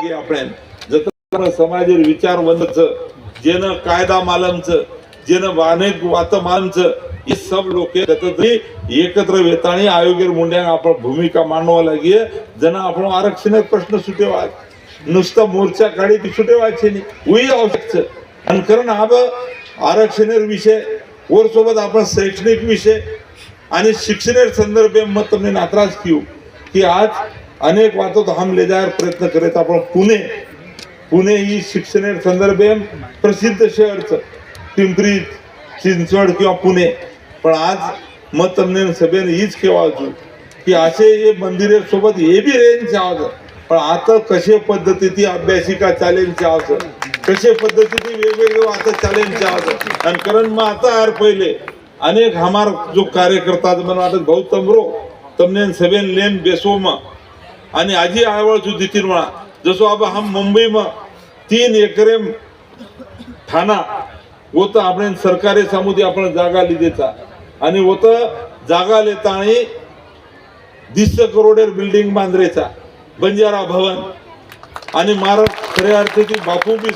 लगे आपण जत समाज विचारवंत जेन कायदा मालमच जेन अनेक वात मालमच ये सब लोक एकत्र वेताणी आयोग्य मुंड्या आपण भूमिका मांडवा लागी जन आपण आरक्षणात प्रश्न सुटेवा नुसता मोर्चा काढी ती सुटेवायचे नाही उही आवश्यक आणि कारण अब आरक्षण विषय और सोबत आपण शैक्षणिक विषय आणि शिक्षण संदर्भ मत तुमने नात्राज कियो कि आज अनेक बातों तो हम ले जाए प्रयत्न करेत आपण पुणे ही शिक्षण संदर्भ प्रसिद्ध शहर पिंपरी चिंचवड किंवा पुणे पण आज मत तुमने सभेने हीच केवायचो की असे हे मंदिरे सोबत हे बी रेंज आवाज पण आता कशा पद्धतीची अभ्यासिका चॅलेंज आवाज कशा पद्धतीची वेगवेगळे आता चॅलेंज आवाज आणि कारण मग आता यार पहिले अनेक हमार जो कार्यकर्ता मन वाटत भाऊ तमरो तमने सभेन लेन बेसो म आणि आजी आवळ जो दितीन म्हणा जसो अब हम मुंबई में 3 एकरे ठाणा वो तो आपण सरकारी समुदी आपण जागा लिदेचा आणि वो तो जागा लेता आणि 200 करोडर बिल्डिंग बांधरेचा बंजारा भवन आणि मारा खऱ्या अर्थाची बापू बी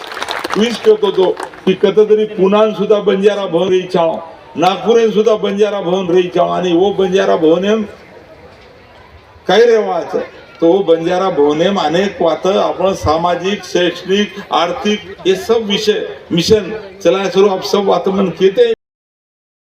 विश करतो तो की कतरी पुण्यान सुद्धा बंजारा भवन रही चाव नागपुरेन सुद्धा बंजारा भवन रही चाव आणि वो बंजारा भवन काय रेवाच तो बंजारा भवन अनेक बात आपण सामाजिक शैक्षणिक आर्थिक ये सब विषय मिशन चलाए शुरू अब सब बात मन कहते